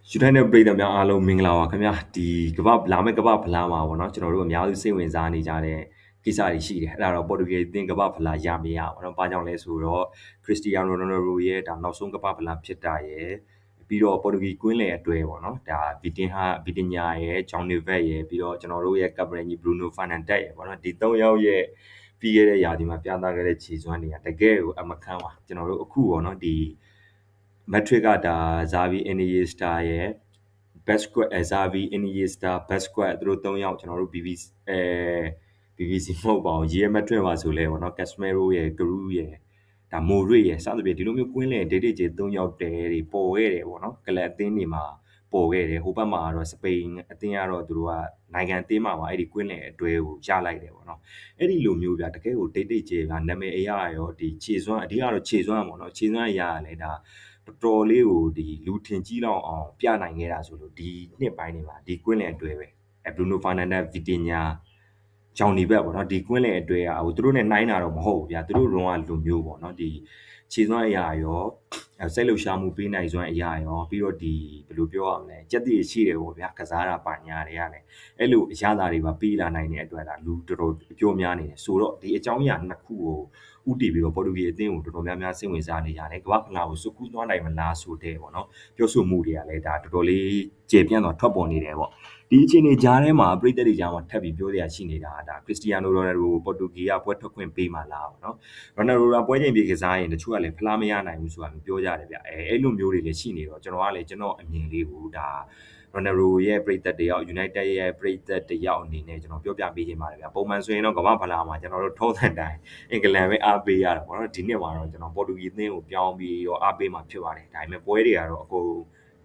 ယူထိုင်တဲ့ပြည်သူများအားလုံးမင်္ဂလာပါခင်ဗျာဒီကမ္ဘာလာမယ့်ကမ္ဘာဖလားမှာပေါ့နော်ကျွန်တော်တို့အများစုစိတ်ဝင်စားနေကြတဲ့ကိစ္စတွေရှိတယ်အဲ့ဒါတော့ပေါ်တူဂီအသင်းကမ္ဘာဖလားရမရပေါ့နော်ဘာကြောင့်လဲဆိုတော့ခရစ္စတီယာနိုရိုနယ်ဒိုရဲ့ဒါနောက်ဆုံးကမ္ဘာဖလားဖြစ်တာရယ်ပြီးတော့ပေါ်တူဂီကွင်းလယ်အတွဲပေါ့နော်ဒါဗီတင်ညာရဲ့ဂျောင်နီဗက်ရဲ့ပြီးတော့ကျွန်တော်တို့ရဲ့ကပ်ပရန်ကြီးဘရူနိုဖာနန်တက်ရဲ့ပေါ့နော်ဒီ၃ယောက်ရဲ့ပြီးခဲ့တဲ့ရာသီမှာပြသခဲ့တဲ့ခြေစွမ်းတွေကတကယ်ကိုအမခန့်ပါကျွန်တော်တို့အခုပေါ့နော်ဒီ metric ကဒါ Xavi Iniesta ရဲ့ best squad Xavi Iniesta best squad သူတို့၃ယောက်ကျွန်တော်တို့ BBC မဟုတ်ပါဘူးရေး metric ပါဆိုလဲပေါ့နော် Casemiro ရဲ့ Giroud ရဲ့ဒါ Modric ရဲ့စသဖြင့်ဒီလိုမျိုးကွင်းလယ်ဒေဒေကျေ၃ယောက်တဲတွေပေါ်ခဲ့တယ်ပေါ့နော်ကလပ်အသင်းတွေမှာပေါ်ခဲ့တယ်ဟိုဘက်မှာတော့စပိန်အသင်းကတော့သူတို့ကနိုင်ငံအသင်းမှာပါအဲ့ဒီကွင်းလယ်အတွဲကိုရလိုက်တယ်ပေါ့နော်အဲ့ဒီလိုမျိုးဗျာတကယ်ကိုဒေဒေကျေဗျာနာမည်အရာရောဒီခြေစွမ်းအဓိကတော့ခြေစွမ်းပေါ့နော်ခြေစွမ်းအရာကလည်းဒါတော်တော်လေးကိုဒီလူထင်ကြီးလောက်အောင်ပြနိုင်ခဲ့တာဆိုလို့ဒီနှစ်ပိုင်းတွေမှာဒီကွင်းလယ်အတွဲပဲဘရူနိုဖာနန်ဒက်ဗီတင်ညာဂျောင်နီဘက်ပေါ့နော်ဒီကွင်းလယ်အတွဲကဟိုသူတို့နဲ့နှိုင်းတာတော့မဟုတ်ဘူးဗျာသူတို့လုံးဝလူမျိုးပေါ့နော်ဒီခြေစွမ်းအရာရောစိတ်လှုပ်ရှားမှုပေးနိုင်စွမ်းအရာရောပြီးတော့ဒီဘယ်လိုပြောရမလဲစက်တည်ရှိတယ်ပေါ့ဗျာကစားတာပါညာတွေရတယ်အဲ့လိုအရာသားတွေပါပေးလာနိုင်တဲ့အတွက်ဒါလူတော်တော်အကျိုးများနေတယ်ဆိုတော့ဒီအကြောင်းအရာနှစ်ခုကိုဥတည်ပြီးတော့ပေါ်တူဂီအသင်းကိုတော်တော်များများစိတ်ဝင်စားနေကြတယ်ကမ္ဘာဖလားကိုစုကူးသွားနိုင်မလားဆိုတဲ့ပေါ့နော်ပြောဆိုမှုတွေကလည်းဒါတော်တော်လေးကျေပြန့်သွားထွက်ပေါ်နေတယ်ပေါ့ဒီအချိန်တွေကြားထဲမှာပြည်သက်တွေကြားမှာထပ်ပြီးပြောရရှိနေတာဒါခရစ္စတီယာနိုရိုနယ်ဒိုပေါ်တူဂီကပွဲထွက်ခွင့်ပေးမှာလားပေါ့နော်ရိုနယ်ဒိုကပွဲချိန်ပြေကစားရင်တချို့ကလည်းဖလားမရနိုင်ဘူးဆိုတာပြောကြတယ်ဗျအဲ့လိုမျိုးတွေလည်းရှိနေတော့ကျွန်တော်ကလည်းကျွန်တော်အမြင်လေးကိုဒါရိုနယ်ဒိုရဲ့ပြည်သက်တယောက် United ရဲ့ပြည်သက်တယောက်အနေနဲ့ကျွန်တော်ပြောပြပေးချင်ပါတယ်ဗျပုံမှန်ဆိုရင်တော့ကမ္ဘာဖလားမှာကျွန်တော်တို့ထုံးစံတိုင်းအင်္ဂလန်ပဲအားပေးရတာပေါ့နော်ဒီနှစ်မှာတော့ကျွန်တော်ပေါ်တူဂီအသင်းကိုပြောင်းပြီးရောအားပေးမှာဖြစ်ပါတယ်ဒါပေမဲ့ပွဲတွေကတော့အကုန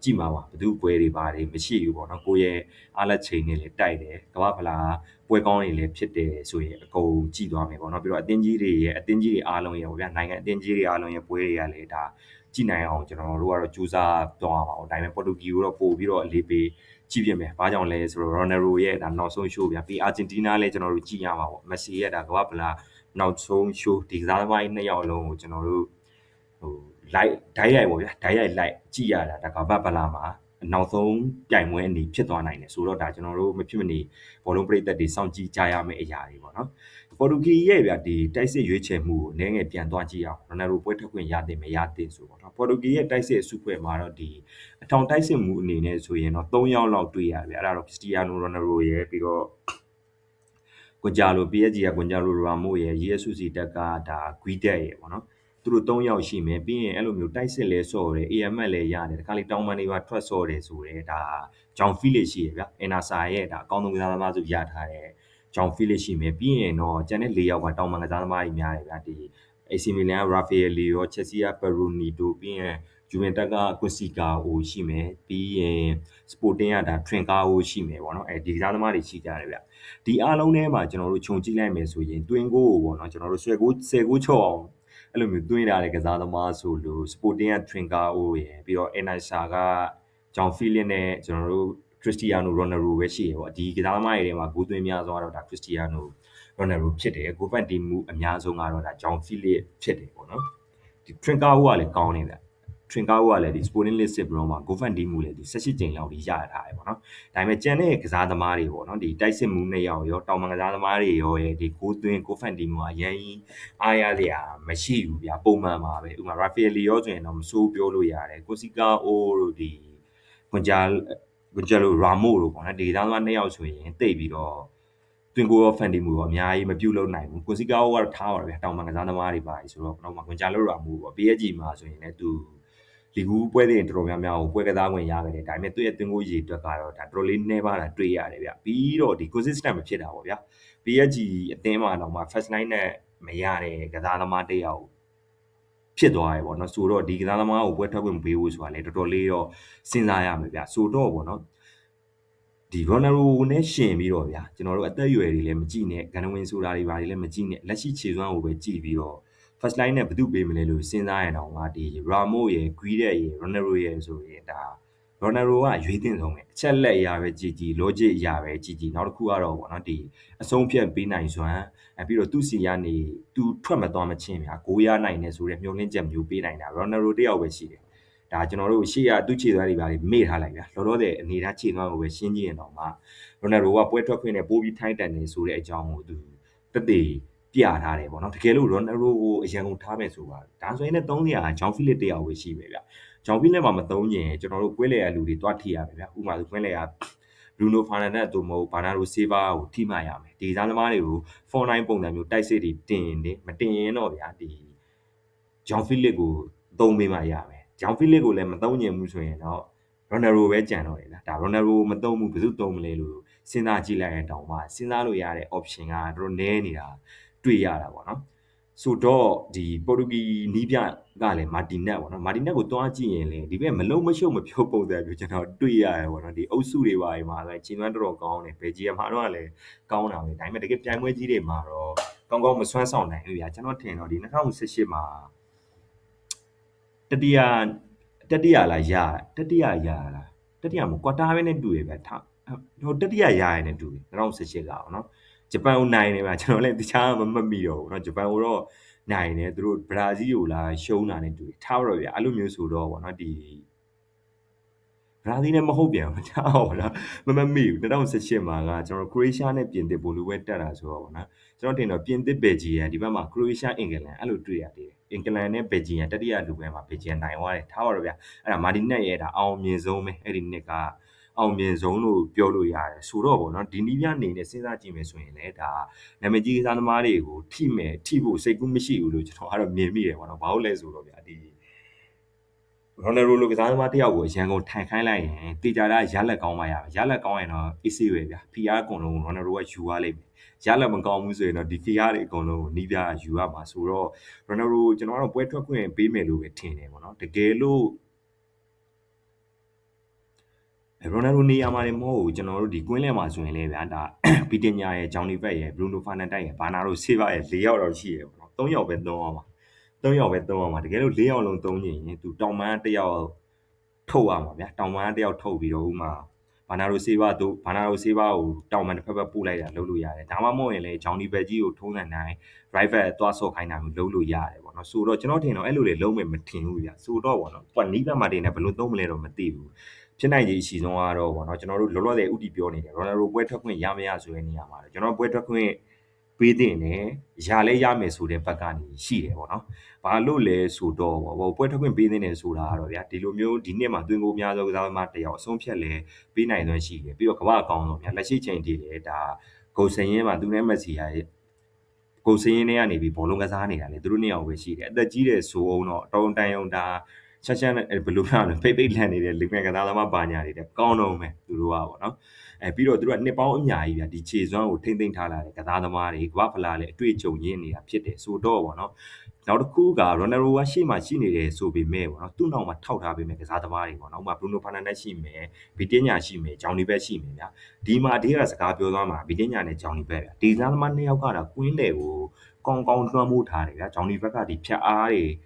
်ကြည့်မှာပါဘသူပွဲတွေပါတယ်မရှိဘူးပေါ့နော်ကိုယ့်ရဲ့အားလက်ချိန်တွေလည်းတိုက်တယ်ကမ္ဘာဖလားပွဲကောင်းတွေလည်းဖြစ်တယ်ဆိုရင်အကုန်ကြည့်သွားမယ်ပေါ့နော်ပြီးတော့အသင်းကြီးတွေအားလုံးရဲ့ပေါ့ဗျာနိုင်ငံအသင်းကြီးတွေအားလုံးရဲ့ပွဲတွေကလည်းဒါကြည့်နိုင်အောင်ကျွန်တော်တို့ကတော့ကြိုးစားသွားပါအောင်ဒါပေမဲ့ပေါ်တူဂီကိုတော့ပို့ပြီးတော့အလေးပေးကြည့်ပြမယ်ဘာကြောင့်လဲဆိုတော့ရိုနယ်ဒိုရဲ့ဒါနောက်ဆုံး show ဗျာပြီးအာဂျင်တီးနားလည်းကျွန်တော်တို့ကြည့်ရမှာပေါ့မက်ဆီရဲ့ဒါကမ္ဘာဖလားနောက်ဆုံး show ဒီကစားသမားကြီးနှစ်ယောက်လုံးကိုကျွန်တော်တို့ဟိုလိုက်ဓာတ်ရိုက်ပေါ့ဗျာဓာတ်ရိုက်လိုက်ကြည့်ရတာဒါကမ္ဘာဖလားမှာနောက်ဆုံးပြိုင်ပွဲအနေဖြစ်သွားနိုင်တယ်ဆိုတော့ဒါကျွန်တော်တို့မဖြစ်မနေဘောလုံးပရိသတ်တွေစောင့်ကြည့်ကြရမယ့်အရာတွေပေါ့နော်ပေါ်တူဂီရဲ့ဗျာဒီတိုက်စစ်ရွေးချယ်မှုကိုနည်းငယ်ပြန်သွားကြည့်အောင်ရိုနယ်ဒိုပွဲထွက်ခွင့်ရတဲ့မရတဲ့ဆိုပေါ့နော်ပေါ်တူဂီရဲ့တိုက်စစ်အစုဖွဲ့မှာတော့ဒီအထောင်တိုက်စစ်မှုအနေနဲ့ဆိုရင်တော့3ယောက်လောက်တွေ့ရတယ်ဗျအဲ့ဒါတော့ခရစ္စတီယာနိုရိုနယ်ဒိုရဲ့ပြီးတော့ကွန်ဂျာလို PSG ကကွန်ဂျာလိုရာမိုရဲ့ YSUC တက်ကဒါဂွီတက်ရဲ့ပေါ့နော်သူတို့3ယောက်ရှိမယ်ပြီးရင်အဲ့လိုမျိုးတိုက်စစ်လဲဆော့တယ် AML လဲရတယ်တခါလေတောင်ပန်တွေပါထွက်ဆော့တယ်ဆိုရဲဒါဂျောင်ဖီလစ်ရှိရဗျအင်နာဆာရဲ့ဒါအကောင်းဆုံးကစားသမားစုရထားတယ်ဂျောင်ဖီလစ်ရှိမယ်ပြီးရင်တော့ကျန်တဲ့4ယောက်ကတောင်ပန်ကစားသမားကြီးများတယ်ဗျဒီ AC Milan ရာဖီယယ်လီရော Chelsea ကပရူနီတိုပြီးရင်ဂျူဗင်တက်ကကွစီကာအိုရှိမယ်ပြီးရင်စပိုတင်ကဒါထရင်ကာအိုရှိမယ်ပေါ့နော်အဲဒီကစားသမားတွေရှိကြတယ်ဗျဒီအားလုံးထဲမှာကျွန်တော်တို့ခြုံကြည့်လိုက်မယ်ဆိုရင်တွင်းကိုပေါ့နော်ကျွန်တော်တို့10ကိုချော့အောင်အဲ့လိုမျိုးတွင်းထားတဲ့ကစားသမားဆိုလို့စပိုတင်ကထရင်ကာအိုရယ်ပြီးတော့အန်နိုင်ဆာကဂျောင်ဖီလစ်နဲ့ကျွန်တော်တို့ခရစ္စတီယာနိုရိုနယ်ဒိုပဲရှိရပေါ့ဒီကစားသမားတွေထဲမှာဂိုးသွင်းများဆုံးကတော့ဒါခရစ္စတီယာနိုရိုနယ်ဒိုဖြစ်တယ်ဂိုးဖန်တီမှုအများဆုံးကတော့ဒါဂျောင်ဖီလစ်ဖြစ်တယ်ပေါ့နော်ဒီထရင်ကာအိုကလည်းကောင်းနေဗျထရင်ကာအိုကလည်းဒီ Sporting Lisbon မှာ goal fan တီးမှုလည်းဒီ18ကြိမ်လောက်ကြီးရထားတယ်ပေါ့နော်ဒါပေမဲ့ကျန်တဲ့ကစားသမားတွေပေါ့နော်ဒီတိုက်စစ်မှုနှစ်ယောက်ရောတောင်ပန်ကစားသမားတွေရောရဲ့ဒီgoal သွင်း goal fan တီးမှုအရင်အားရစရာမရှိဘူးဗျာပုံမှန်ပါပဲဥပမာ Rafael Leo ဆိုရင်တော့မစိုးပြောလို့ရတယ်ကိုစီကာအိုတို့ဒီကွန်ဂျာလိုရာမိုတို့ပေါ့နော်ဒီကစားသမားနှစ်ယောက်ဆိုရင်တိတ်ပြီးတော့တွင်ကိုရောဖန်တီမှုရောအများကြီးမပြုတ်လို့နိုင်ဘူးကိုစီကာအိုကတော့ထားပါဗျာတောင်ပန်ကစားသမားတွေပါဆိုတော့တော့ကွန်ဂျာလိုရာမိုပေါ့ PSG မှာဆိုရင်လည်းသူလီဂူးပွဲတွေတော်တော်များများကိုပွဲကစားဝင်ရခဲ့တယ်ဒါပေမဲ့သူ့ရဲ့တွင်ကိုရေတွက်ကတော့ဒါတော်တော်လေးနှဲပါတာတွေ့ရတယ်ဗျပြီးတော့ဒီ consistent မဖြစ်တာပေါ့ဗျာ PSG အသင်းမှာတော့မှ first line နဲ့မရတဲ့ကစားသမားတယောက်ဖြစ်သွားတယ်ပေါ့နော်ဆိုတော့ဒီကစားသမားကိုပွဲထွက်ခွင့်မပေးဘူးဆိုတာလည်းတော်တော်လေးတော့စဉ်းစားရမယ်ဗျဆိုတော့ပေါ့နော်ဒီရိုနယ်ဒိုနဲ့ရှင်ပြီးတော့ဗျာကျွန်တော်တို့အသက်အရွယ်တွေလည်းမကြည့်နဲ့ဂန်နဝင်ဆိုတာတွေဘာတွေလည်းမကြည့်နဲ့လက်ရှိခြေစွမ်းကိုပဲကြည့်ပြီးတော့ first line နဲ့ဘယ်သူပေးမလဲလို့စဉ်းစားရအောင်ကဒီရာမိုရဲ့ဂွီတဲ့ရဲ့ရိုနယ်ဒိုရဲ့ဆိုရင်ဒါရိုနယ်ဒိုကရွေးတင်ဆုံးပဲအချက်လက်အရာပဲကြည့်ကြည့် logic အရာပဲကြည့်ကြည့်နောက်တစ်ခုကတော့ပေါ့နော်ဒီအဆုံးဖြတ်ပေးနိုင်စွမ်းပြီးတော့သူ့စီကနေသူထွက်မသွားမချင်းဗျာဂိုးရနိုင်တယ်ဆိုတဲ့မျှော်လင့်ချက်မျိုးပေးနိုင်တာရိုနယ်ဒိုတယောက်ပဲရှိတယ် ဒါကျွန်တော်တို့ရှေ့ကသူ့ခြေသွားတွေပါမေ့ထားလိုက်ဗျာလောလောဆယ်အနေထားခြေသွားကိုပဲရှင်းကြည့်ရင်တော့မှရိုနယ်ဒိုကပွဲထွက်ခွင့်နဲ့ပိုးပြီးထိုင်းတန်နေဆိုတဲ့အကြောင်းကိုသူတက်တည်ပြထားတယ်ပေါ့နော်တကယ်လို့ရိုနယ်ဒိုကိုအရန်ကုန်ထားမယ်ဆိုပါဒါဆိုရင်လည်း3နေရာဂျောင်းဖီလစ်တယောက်ပဲရှိပဲဗျဂျောင်းဖီလစ်မှာမသုံးရင်ကျွန်တော်တို့ကွင်းလေရလူတွေတွားထိရမယ်ဗျဥပမာဆိုကွင်းလေရBruno Fernandes တို့မဟုတ်ဘာနာရိုဆေးဘာကိုထိမှရမယ်ဒီစားသမားတွေကို 4-9 ပုံစံမျိုးတိုက်စစ်တွေတင်နေမတင်ရင်တော့ဗျာဒီဂျောင်းဖီလစ်ကိုသုံးပေးမှရမယ်ဂျောင်းဖီလစ်ကိုလည်းမသုံးညင်ဘူးဆိုရင်တော့ရိုနယ်ဒိုပဲကြံတော့တယ်လားဒါရိုနယ်ဒိုမသုံးဘူးဘယ်သူသုံးမလဲလို့စဉ်းစားကြည့်လိုက်ရင်တောင်မှစဉ်းစားလို့ရတဲ့ option ကတို့နည်းနေတာတွေ့ရတာပေါ့နော်ဆိုတော့ဒီပေါ်တူဂီနီးပြကလည်းမာတီနက်ပေါ့နော်မာတီနက်ကိုတွားကြည့်ရင်လေဒီဘက်မလုံးမရှုပ်မဖြုတ်ပုံစံမျိုးကျွန်တော်တွေ့ရတယ်ပေါ့နော်ဒီအုပ်စုတွေပါမှာဆိုချိန်သွမ်းတော်တော်ကောင်းတယ်ဘယ်ဂျီမှာတော့လည်းကောင်းတာပဲဒါပေမဲ့တကယ်ပြိုင်ပွဲကြီးတွေမှာတော့ကောင်းကောင်းမစွမ်းဆောင်နိုင်ဘူးဗျာကျွန်တော်ထင်တော့ဒီ2018မှာတတိယလားရတတိယမကွာတာပဲနဲ့တူရပဲဟိုတတိယရရနဲ့တူတယ်2018ကပေါ့နော်ဂျပန်ကိုနိုင်တယ်ဗျာကျွန်တော်လည်းတခြားမမိတော့ဘူးเนาะဂျပန်ကိုတော့နိုင်တယ်သူတို့ဘရာဇီးကိုလာရှုံးတာနဲ့တူတယ်ထားတော့ဗျာအဲ့လိုမျိုးဆိုတော့ပေါ့နော်ဒီဘရာဇီးနဲ့မဟုတ်ပြန်ဘူးထားပါတော့မမိဘူး2018မှာကကျွန်တော်ခရိုအေးရှားနဲ့ပြင်သစ်ပိုလူပဲတက်တာဆိုတော့ပေါ့နော်ကျွန်တော်တင်တော့ပြင်သစ်ဘယ်ဂျီယံဒီဘက်မှာခရိုအေးရှားအင်္ဂလန်အဲ့လိုတွေ့ရသေးတယ်အင်္ဂလန်နဲ့ဘယ်ဂျီယံတတိယလူပွဲမှာဘယ်ဂျီယံနိုင်သွားတယ်ထားပါတော့ဗျာအဲ့ဒါမာဒီနက်ရဲ့ဒါအောင်မြင်ဆုံးပဲအဲ့ဒီနှစ်ကအောင်မြင်ဆုံးလို့ပြောလို့ရတယ်ဆိုတော့ပေါ့နော်ဒီနီးပြအနေနဲ့စဉ်းစားကြည့်မယ်ဆိုရင်လည်းဒါနာမည်ကြီးကစားသမားတွေကိုထိဖို့စိတ်ကူးမရှိဘူးလို့ကျွန်တော်အဲ့တော့မြင်မိတယ်ပေါ့နော်ဘာလို့လဲဆိုတော့ဗျာဒီရိုနယ်ဒိုလိုကစားသမားတယောက်ကိုအရန်ကုန်ထိုင်ခိုင်းလိုက်ရင်တေချာတာရလက်ကောင်းမှရမယ်ရလက်ကောင်းရင်တော့ AC ပဲဗျာ PR အကုန်လုံးရိုနယ်ဒိုကယူရလိမ့်မယ်ရလက်မကောင်းဘူးဆိုရင်တော့ဒီ PR တွေအကုန်လုံးနီးပြယူရမှာဆိုတော့ရိုနယ်ဒိုကျွန်တော်ကတော့ပွဲထွက်ခွင့်ပေးမယ်လို့ပဲထင်တယ်ပေါ့နော်တကယ်လို့ရိုနယ်ဒိုနေရာမှာလည်းမဟုတ်ဘူးကျွန်တော်တို့ဒီကွင်းလဲမှာဆိုရင်လည်းဗျာဒါပီတင်ညာရဲ့ဂျောင်နီဘက်ရဲ့ဘရူနိုဖာနန်တိုက်ရဲ့ဘာနာရိုဆေးဘာရဲ့၄ယောက်တော့ရှိရပေါ့နော်၃ယောက်ပဲသုံးအောင်ပါ3ယောက်ပဲသုံးအောင်ပါတကယ်လို့4ယောက်လုံးသုံးချင်ရင်သူတောင်ပန်း1ယောက်ထုတ်ရမှာဗျာတောင်ပန်း1ယောက်ထုတ်ပြီးတော့ဥမာဘာနာရိုဆေးဘာကိုတောင်ပန်းတစ်ဖက်ပို့လိုက်တာလုပ်လို့ရတယ်ဒါမှမဟုတ်ရင်လည်းဂျောင်နီဘက်ကြီးကိုထုံးစံတိုင်း rival သွားဆော့ခိုင်းတာမျိုးလုပ်လို့ရတယ်ပေါ့နော်ဆိုတော့ကျွန်တော်ထင်တော့အဲ့လိုလေလုံးမယ်မထင်ဘူးဗျာဆိုတော့ပေါ့နော်ကွာနီးဘက်မှာတင်နေဘယ်လိုသုံးမလဲတော့မသိဘူးဖြစ်နိုင်ခြေအရှိဆုံးကတော့ပေါ့နော်ကျွန်တော်တို့လောလောဆယ်ဥတီပြောနေတယ်ရိုနယ်ဒိုပွဲထွက်ခွင့်ရမရဆိုတဲ့နေရာမှာကျွန်တော်ပွဲထွက်ခွင့်ပေးတင်တယ်ရလဲရမယ်ဆိုတဲ့ဘက်ကနေရှိတယ်ပေါ့နော်ဘာလို့လဲဆိုတော့ပွဲထွက်ခွင့်ပေးတင်တယ်ဆိုတာကတော့ဗျာဒီလိုမျိုးဒီနှစ်မှာတွင်ကိုများသောကစားသမားတယောက်အဆုံးဖြတ်လဲပေးနိုင်သွင်းရှိတယ်ပြီးတော့ကမ္ဘာအကောင်းဆုံးဗျာလက်ရှိချိန်ထိလေဒါဂိုစင်ရင်မှာသူနဲ့မက်ဆီဟာကိုစင်းရင်းတွေကနေပြီးဘောလုံးကစားနေတာလေသူတို့နှစ်ယောက်ပဲရှိတယ်အသက်ကြီးတဲ့ဆိုအောင်တော့အတော်တန်ယုံဒါချက်ဘယ်လိုပြောလဲဖိတ်လန့်နေတဲ့လိမ့်မဲ့ကစားသမားပါညာတွေတဲ့ကောင်းတော့မယ်သူတို့ကပေါ့နော်ပြီးတော့သူတို့ကနှစ်ပေါင်းအများကြီးဗျာဒီခြေစွမ်းကိုထိမ့်သိမ့်ထားလာတဲ့ကစားသမားတွေကမ္ဘာဖလားလည်းအတွေ့အကြုံရင်းနေတာဖြစ်တယ်ဆိုတော့ပေါ့နော်နောက်တစ်ခုကရိုနယ်ဒိုကရှေ့မှာရှိနေတယ်ဆိုပေမဲ့ပေါ့နော်သူ့နောက်မှာထောက်ထားပေးမယ်ကစားသမားတွေပေါ့နော်ဥပမာဘရူနိုဖာနန်ဒက်ရှိမယ်ဗီတင်ညာရှိမယ်ဂျောင်နီဘက်ရှိမယ်ဗျာဒီမှာအဓိကစကားပြောသွားမှာဗီတင်ညာနဲ့ဂျောင်နီဘက်ဗျာဒီကစားသမားနှစ်ယောက်ကကွင်းတယ်ကိုကောင်းလွှမ်းမိုးထားတယ်ဗျာဂျောင်နီဘက်ကဒီဖြတ်အားတွေ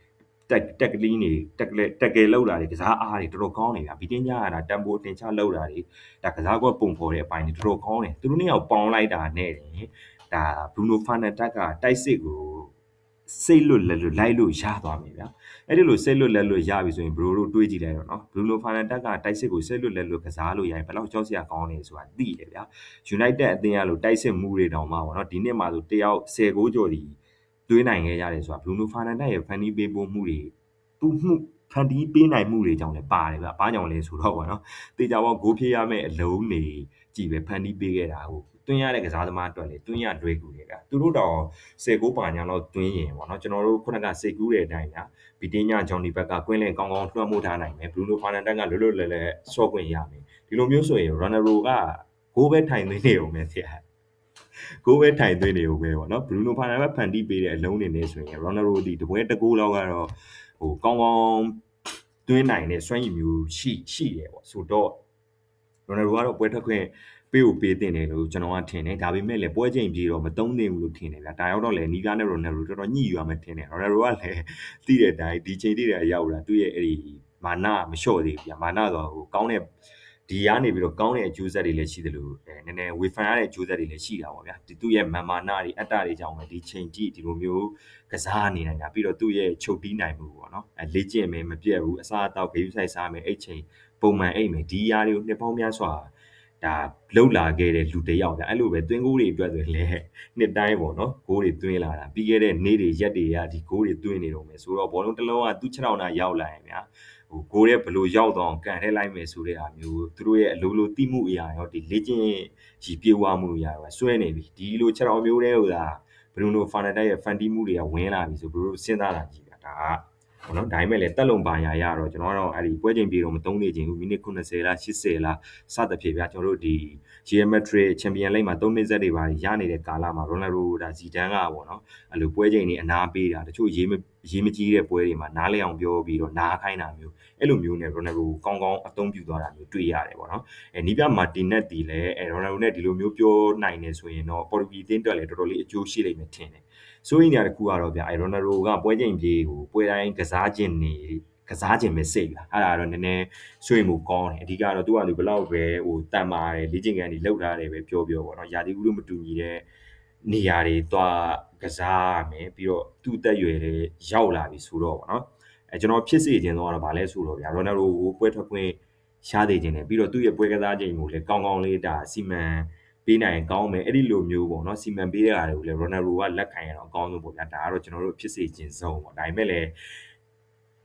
တက်ကလင်းတွေတက်ကယ်လောက်လာတွေကစားအားတွေတော်တော်ကောင်းနေဗျာဗီတင်ညာကတန်ဖိုးတင်ချလောက်လာတွေဒါကစားကွက်ပုံဖော်တဲ့အပိုင်းတွေတော်တော်ကောင်းတယ်သူတို့နှစ်ယောက်ပေါင်းလိုက်တာနဲ့ဒါဘရူနိုဖာနန်ဒက်ကတိုက်စစ်ကိုစိတ်လွတ်လက်လွတ်လိုက်လို့ရသွားပြီဗျာအဲ့ဒီလိုစိတ်လွတ်လက်လွတ်ရပြီဆိုရင်ဘရိုတို့တွေးကြည့်လိုက်တော့နော်ဘရူနိုဖာနန်ဒက်ကတိုက်စစ်ကိုစိတ်လွတ်လက်လွတ်ကစားလို့ရရင်ဘယ်လောက်ကြောက်စရာကောင်းလဲဆိုတာသိတယ်ဗျာ United အသင်းရလို့တိုက်စစ်မှုတွေတောင်မှပေါ့နော်ဒီနှစ်မှာဆိုတယောက်10ဂိုးကျော်ဒီတွေးနိုင်ခဲ့ရတယ်ဆိုတာဘရူနိုဖာနန်ဒက်ရဲ့ဖန်တီးပေးပို့မှုတွေသူ့မှုဖန်တီးပေးနိုင်မှုတွေကြောင့်လည်းပါတယ်ဗျာဘာကြောင့်လဲဆိုတော့ပေါ့နော်တေချာပေါဂိုးဖြည့်ရမယ့်အလုံးတွေကြည်ပဲဖန်တီးပေးခဲ့တာဟုတ်တွင်းရတဲ့ကစားသမားအတွက်လေတွင်းရလွဲကူတယ်ဗျာသူတို့တော့10ဂိုးပါညာတော့တွင်းရင်ပေါ့နော်ကျွန်တော်တို့ခုနကစိတ်ကူးတဲ့အတိုင်းဗျာဗီတင်ညာဂျောင်ဒီဘက်ကကွင်းလင်းကောင်းလွှမ်းမိုးထားနိုင်မယ်ဘရူနိုဖာနန်ဒက်ကလွတ်လွတ်လပ်လပ်ဆော့ခွင့်ရမယ်ဒီလိုမျိုးဆိုရင်ရိုနယ်ဒိုကဂိုးပဲထိုင်သွင်းနေအောင်ပဲဆရာကိုပဲထိုင်သွင်းနေဦးပဲပေါ့နော်ဘရူနိုဖာနန်ပဲဖန်တီးပေးတဲ့အလုံးနေနေဆိုရင်ရိုနယ်ဒိုဒီတပွဲတကူလောက်ကတော့ကောင်းသွင်းနိုင်တဲ့စွမ်းရည်မျိုးရှိတယ်ပေါ့ဆိုတော့ရိုနယ်ဒိုကတော့ပွဲထွက်ခွင့်ပေးတင်တယ်လို့ကျွန်တော်ကထင်တယ်ဒါပေမဲ့လည်းပွဲချိန်ပြေတော့မသုံးသင့်ဘူးလို့ထင်တယ်ဗျာဒါရောက်တော့လည်းနီးပြနဲ့ရိုနယ်ဒိုတော်တော်ညှိယူရမယ်ထင်တယ်ရိုနယ်ဒိုကလည်းသိတဲ့အတိုင်းဒီချိန်တည်းရောက်လာသူ့ရဲ့အဲ့ဒီမာနမလျှော့သေးဘူးဗျာမာနဆိုကောင်းတဲ့ ဒီကနေပြီးတော့ကောင်းတဲ့အကျိုးဆက်တွေလည်းရှိသလိုနည်းနည်းဝေဖန်ရတဲ့အကျိုးဆက်တွေလည်းရှိတာပေါ့ဗျာသူ့ရဲ့မာမာနတွေအတ္တတွေကြောင့်ပဲဒီချိန်ကြီးဒီလိုမျိုးကစားနေနိုင်တာပြီးတော့သူ့ရဲ့ချုပ်တီးနိုင်မှုပေါ့နော်လေ့ကျင့်မယ်မပြတ်ဘူးအစားအသောက်ဂရုစိုက်စားမယ်အဲ့ချိန်ပုံမှန်အိတ်မယ်ဒီຢာတွေကိုနှစ်ပေါင်းများစွာဒါလှုပ်လာခဲ့တဲ့လူတစ်ယောက်ဗျအဲ့လိုပဲသွင်းကိုတွေအတွက်ဆိုရင်လည်းနှစ်တိုင်းပေါ့နော်ဂိုးတွေသွင်းလာတာပြီးခဲ့တဲ့နေ့တွေရက်တွေကဒီဂိုးတွေသွင်းနေတော့မယ်ဆိုတော့ဘောလုံးတစ်လုံးကသူ့ခြေထောက်နာရောက်လာရင်ဗျာဂိုးရဲ့ဘလို့ရောက်တော့ကန်ထဲလိုက်မယ်ဆိုတဲ့ဟာမျိုးသူတို့ရဲ့အလိုလိုတိမှုအရာရောဒီလေ့ကျင့်ရည်ပြေဝမှုအရာရောစွဲနေပြီဒီလိုခြေထောက်မျိုးတဲ့ဟိုဒါဘရူနိုဖာနက်တက်ရဲ့ဖန်တီးမှုတွေကဝင်လာပြီဆိုဘလို့စဉ်းစားတာကြည့်တာဒါကပေါ့နော်ဒါပေမဲ့လည်းတက်လုံပါရာရတော့ကျွန်တော်ကတော့အဲ့ဒီပွဲချိန်ပြေတော့မသုံးနေခြင်းဘူးမိနစ်90လား80လားစသဖြင့်ဗျာကျွန်တော်တို့ဒီ Real Madrid Champion League မှာ3နှစ်ဆက်တွေပါရနေတဲ့ကာလမှာ Ronaldo ဒါဇီဒန်ကပေါ့နော်အဲ့လိုပွဲချိန်တွေအနာပေးတာတချို့ရေးမကြီးတဲ့ပွဲတွေမှာနားလဲအောင်ပြောပြီးတော့နားခိုင်းတာမျိုးအဲ့လိုမျိုးနဲ့ Ronaldo ကောင်းကောင်းအသုံးပြုသွားတာမျိုးတွေ့ရတယ်ပေါ့နော်နီးပြမာတင်နက်တီလည်းRonaldo နဲ့ဒီလိုမျိုးပြောနိုင်နေဆိုရင်တော့ပေါ်တူဂီအသင်းအတွက်လည်းတော်တော်လေးအကျိုးရှိလိမ့်မယ်ထင်တယ်စိုးရိမ်နေရတဲ့ခုကတော့ဗျာRonaldo ကပွဲချိန်ပြေကိုပွဲတိုင်းကစားခြင်းပဲစိတ်လားအဲ့ဒါတော့နည်းနည်းစိုးရိမ်မှုကောင်းတယ်အဓိကတော့သူကဘလောက်ပဲဟိုတန်မာတယ်လေ့ကျင့်ခန်းတွေလောက်ထားတယ်ပဲပြောပေါ့နော်ယာတီဦးလို့မတူညီတဲ့နေရာတွေသွားကစားရမယ်ပြီးတော့သူ့တက်ရွယ်တွေရောက်လာပြီဆိုတော့ပေါ့နော်ကျွန်တော်ဖြစ်စေခြင်းတော့ဗာလဲဆိုတော့ဗျာ Ronaldo ကိုပွဲထွက်ခွင့်ရှားသေးခြင်းနဲ့ပြီးတော့သူ့ရဲ့ပွဲကစားခြင်းကိုလည်းကောင်းကောင်းလေးဒါစီမံပေးနိုင်ကောင်းမယ်အဲ့ဒီလိုမျိုးပေါ့နော်စီမံပေးတဲ့အားတွေကိုလည်း Ronaldo ကလက်ခံရတော့အကောင်းဆုံးပေါ့ဗျာဒါကတော့ကျွန်တော်တို့ဖြစ်စေခြင်းဆုံးပေါ့ဒါပေမဲ့လည်း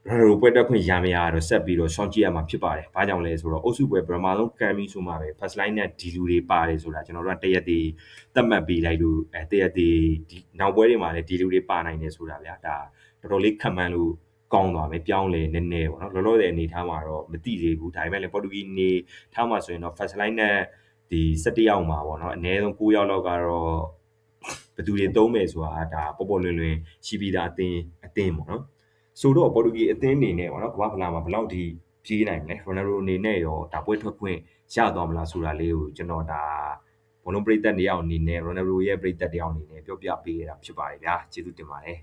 Ronaldo ပွဲတက်ခွင့်ရမရတော့ဆက်ပြီးတော့ရှောင်းကြည့်ရမှာဖြစ်ပါတယ်။ဘာကြောင့်လဲဆိုတော့အုပ်စုပွဲပထမဆုံးကန်ပြီးဆိုမှပဲ first line နဲ့ဒီလူတွေပါတယ်ဆိုတာကျွန်တော်တို့ကတရက်တည်းသတ်မှတ်ပေးလိုက်လို့တရက်တည်းဒီနောက်ပွဲတွေမှာလည်းဒီလူတွေပါနိုင်တယ်ဆိုတာဗျာဒါတော်တော်လေးခံမှန်းလို့ကောင်းသွားမယ်ပြောင်းလဲနည်းနည်းပေါ့နော်လောလောဆယ်အနေထားမှာတော့မသိသေးဘူးဒါပေမဲ့လည်းပေါ်တူဂီနေထားမှာဆိုရင်တော့ first line နဲ့ဒီ17ယောက်မှာပေါ့နော်အနည်းဆုံး9ယောက်လောက်ကတော့ဘယ်သူတွေသုံးမယ်ဆိုတာဒါပေါ်လွင်လွင်ရှိပြီးသားအသင်းပေါ့နော်ဆိုတော့ပေါ်တူဂီအသင်းအနေနဲ့ပေါ့နော်ကမ္ဘာဖလားမှာဘယ်လောက်ထိပြေးနိုင်မလဲရိုနယ်ဒိုအနေနဲ့ရောဒါပွဲထွက်ခွင့်ရသွားမလားဆိုတာလေးကိုကျွန်တော်ဒါဘောလုံးပရိသတ်တယောက်အနေနဲ့ရိုနယ်ဒိုရဲ့ပရိသတ်တယောက်အနေနဲ့ပြောပြပေးရတာဖြစ်ပါတယ်ဗျာကျေးဇူးတင်ပါတယ်